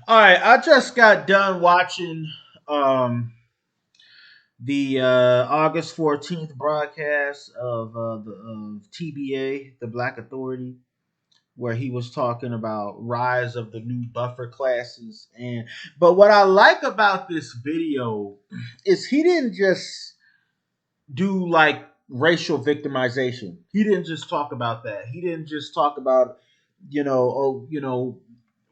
All right, I just got done watching um, the August 14th broadcast of TBA, the Black Authority, where he was talking about rise of the new buffer classes. And but what I like about this video is he didn't just do like racial victimization. He didn't just talk about that. He didn't just talk about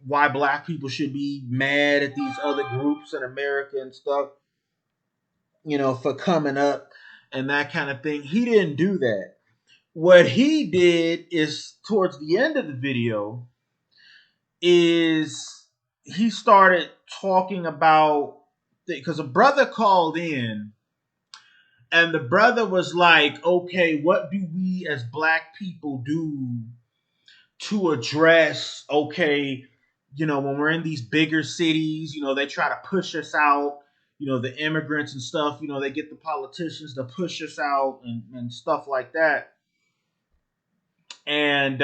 why black people should be mad at these other groups in America and stuff, for coming up and that kind of thing. He didn't do that. What he did is towards the end of the video is he started talking about because a brother called in and the brother was like, okay, what do we as black people do to address, okay, when we're in these bigger cities, they try to push us out, the immigrants and stuff, they get the politicians to push us out and stuff like that. And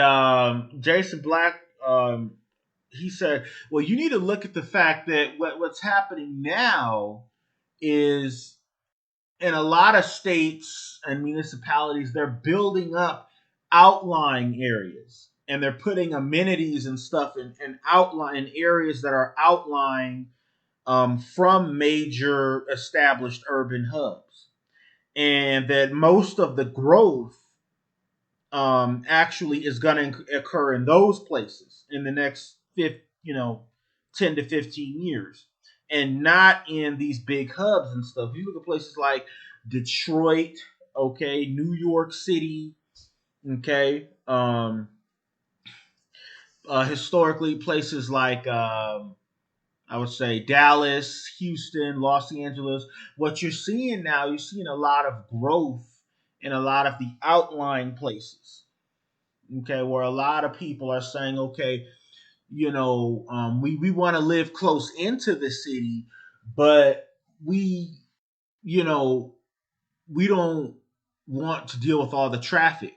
Jason Black, he said, well, you need to look at the fact that what's happening now is in a lot of states and municipalities, they're building up outlying areas and they're putting amenities and stuff in outline areas that are outlying from major established urban hubs, and that most of the growth actually is going to occur in those places in the next 10 to 15 years, and not in these big hubs and stuff. You look at places like Detroit, okay, New York City, okay, historically places like I would say Dallas, Houston, Los Angeles. What you're seeing now, you're seeing a lot of growth in a lot of the outlying places, okay, where a lot of people are saying, okay, we want to live close into the city, but we, you know, we don't want to deal with all the traffic.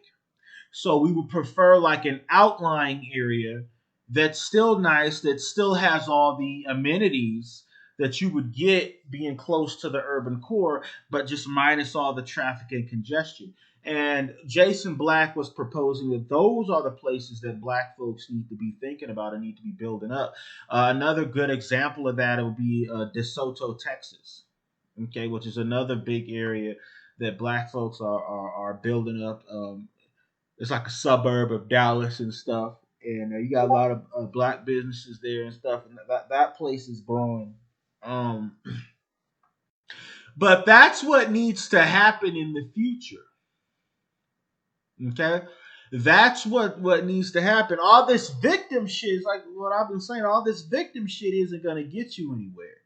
So we would prefer like an outlying area that's still nice, that still has all the amenities that you would get being close to the urban core, but just minus all the traffic and congestion. And Jason Black was proposing that those are the places that black folks need to be thinking about and need to be building up. Another good example of that would be DeSoto, Texas, okay, which is another big area that black folks are building up. It's like a suburb of Dallas and stuff, and you got a lot of black businesses there and stuff, and that place is growing. Um, but that's what needs to happen in the future. Okay, that's what needs to happen. All this victim shit is like what I've been saying. All this victim shit isn't going to get you anywhere.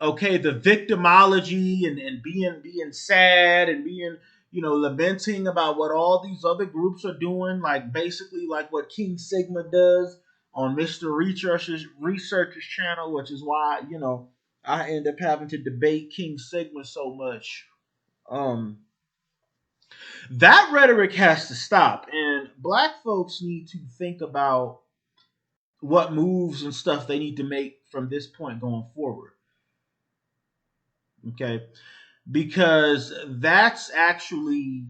Okay, the victimology and being sad and being lamenting about what all these other groups are doing, like basically like what King Sigma does on Mr. Researcher's channel, which is why I end up having to debate King Sigma so much. um that rhetoric has to stop, and black folks need to think about what moves and stuff they need to make from this point going forward. Okay, because that's actually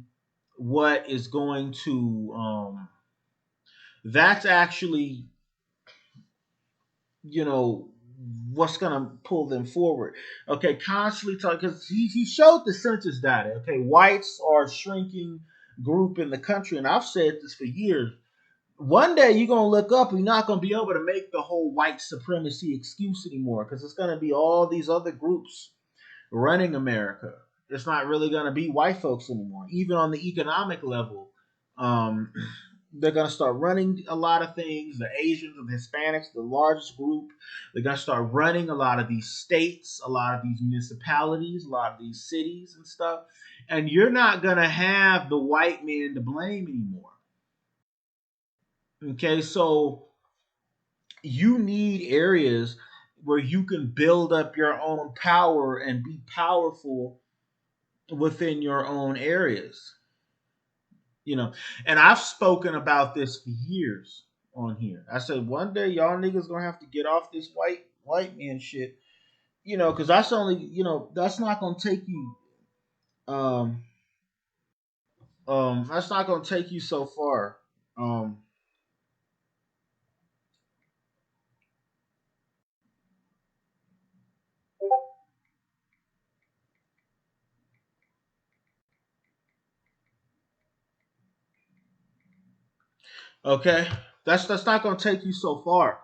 what is going to that's actually you know what's going to pull them forward. Okay, constantly talking because he showed the census data. Okay, whites are a shrinking group in the country, and I've said this for years. One day you're gonna look up and you're not gonna be able to make the whole white supremacy excuse anymore, because it's gonna be all these other groups running America. It's not really going to be white folks anymore. Even on the economic level, um, they're going to start running a lot of things. The Asians and Hispanics, the largest group, they're going to start running a lot of these states, a lot of these municipalities, a lot of these cities and stuff. And you're not going to have the white man to blame anymore. Okay, so you need areas where you can build up your own power and be powerful within your own areas. you know and I've spoken about this for years. on here. I said one day y'all niggas gonna have to get off this white man shit. Because that's only that's not gonna take you um that's not gonna take you so far. Um okay, that's not gonna take you so far.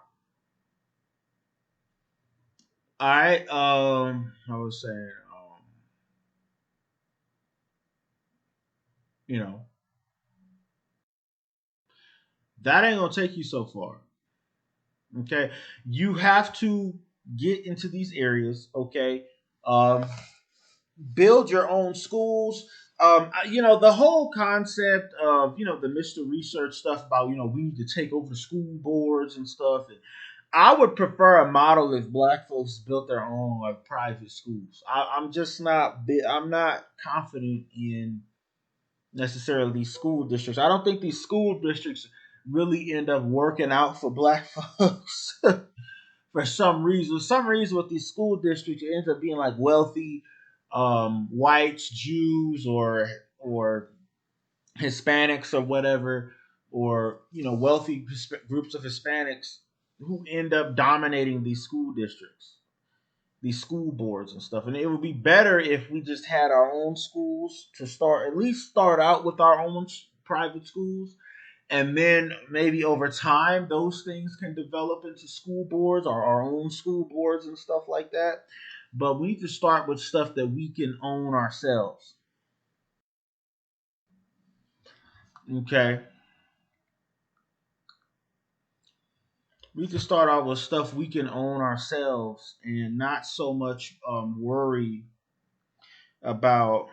All right. I was saying, you know, that ain't gonna take you so far. Okay, you have to get into these areas. Okay, um, build your own schools. The whole concept of the Mr. Research stuff about we need to take over the school boards and stuff. And I would prefer a model if black folks built their own like private schools. I'm just not. I'm not confident in necessarily these school districts. I don't think these school districts really end up working out for black folks for some reason. For some reason, with these school districts, it ends up being like wealthy whites, Jews, or Hispanics or whatever, or wealthy groups of Hispanics who end up dominating these school districts, these school boards and stuff. And it would be better if we just had our own schools to start, at least start out with our own private schools. And then maybe over time, those things can develop into school boards or our own school boards and stuff like that. But we need to start with stuff that we can own ourselves. Okay. We can start out with stuff we can own ourselves and not so much worry about,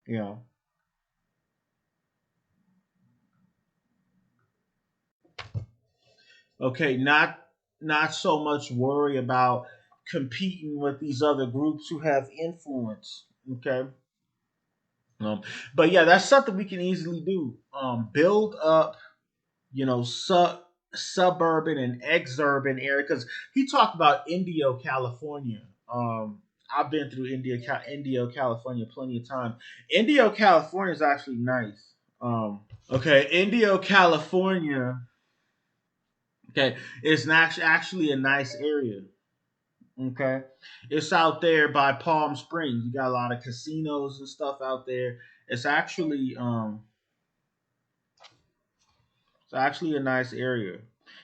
you know, okay, not so much worry about competing with these other groups who have influence. Okay, um, but yeah, that's something we can easily do. Build up, suburban and exurban area because he talked about Indio, California. I've been through Indio, California, plenty of time. Indio, California is actually nice. Okay, Indio, California. Okay, it's not actually a nice area. Okay, it's out there by Palm Springs. You got a lot of casinos and stuff out there. It's actually it's actually a nice area,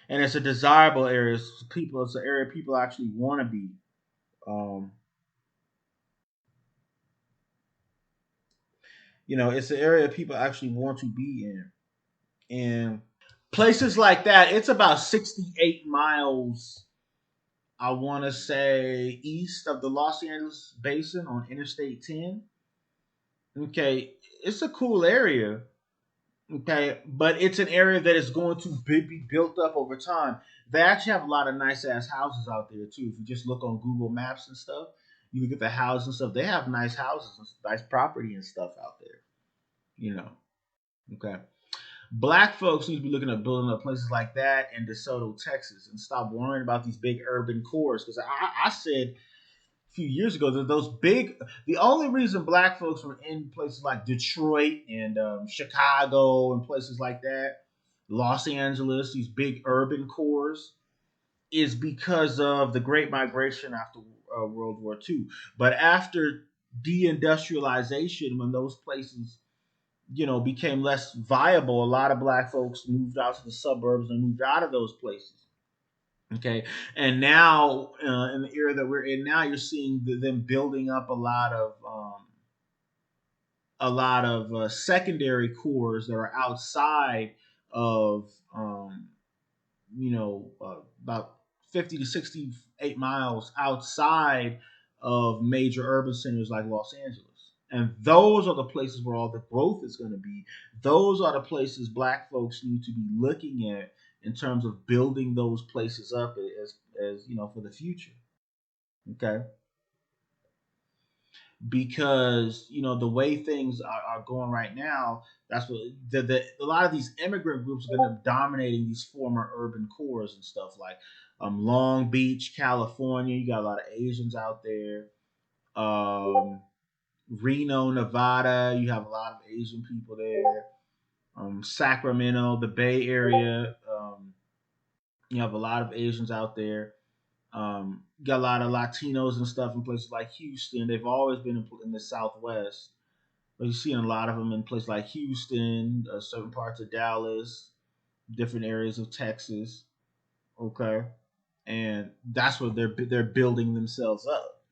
and it's a desirable area. It's an area people actually want to be. Um, it's an area people actually want to be in, and places like that. It's about 68 miles. I want to say east of the Los Angeles basin on Interstate 10. Okay, it's a cool area. Okay, but it's an area that is going to be built up over time. They actually have a lot of nice ass houses out there too. If you just look on Google Maps and stuff, you look at the houses and stuff. They have nice houses and nice property and stuff out there. You know. Okay. Black folks need to be looking at building up places like that in DeSoto, Texas, and stop worrying about these big urban cores. Because I said few years ago that those big the only reason black folks were in places like Detroit and Chicago and places like that, Los Angeles, these big urban cores, is because of the Great Migration after World War II. But after deindustrialization, when those places became less viable, a lot of black folks moved out to the suburbs and moved out of those places. Okay, and now in the era that we're in now, you're seeing them building up a lot of secondary cores that are outside of about 50 to 68 miles outside of major urban centers like Los Angeles. And those are the places where all the growth is going to be. Those are the places black folks need to be looking at in terms of building those places up as for the future. Okay. because the way things are going right now. That's what a lot of these immigrant groups are going to be dominating these former urban cores and stuff like Long Beach, California. You got a lot of Asians out there. Um, Reno, Nevada. You have a lot of Asian people there. Sacramento, the Bay Area. You have a lot of Asians out there. Got a lot of Latinos and stuff in places like Houston. They've always been in the Southwest, but you're seeing a lot of them in places like Houston, certain parts of Dallas, different areas of Texas. Okay, and that's where they're building themselves up.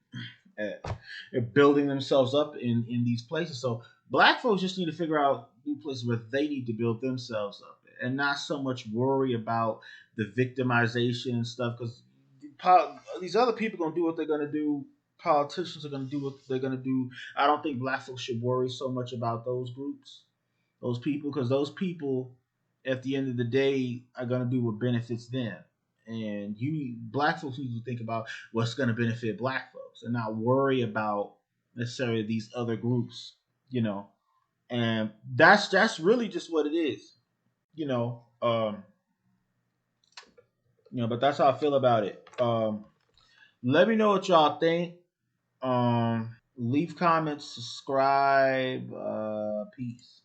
They're building themselves up in these places. So black folks just need to figure out new places where they need to build themselves up, and not so much worry about the victimization and stuff. Because these other people are gonna do what they're gonna do. Politicians are gonna do what they're gonna do. I don't think black folks should worry so much about those groups, those people, because those people, at the end of the day, are gonna do what benefits them. And black folks need to think about what's gonna benefit black folks, and not worry about necessarily these other groups, you know. And that's really just what it is, you know. But that's how I feel about it. Let me know what y'all think. Leave comments, subscribe. Peace.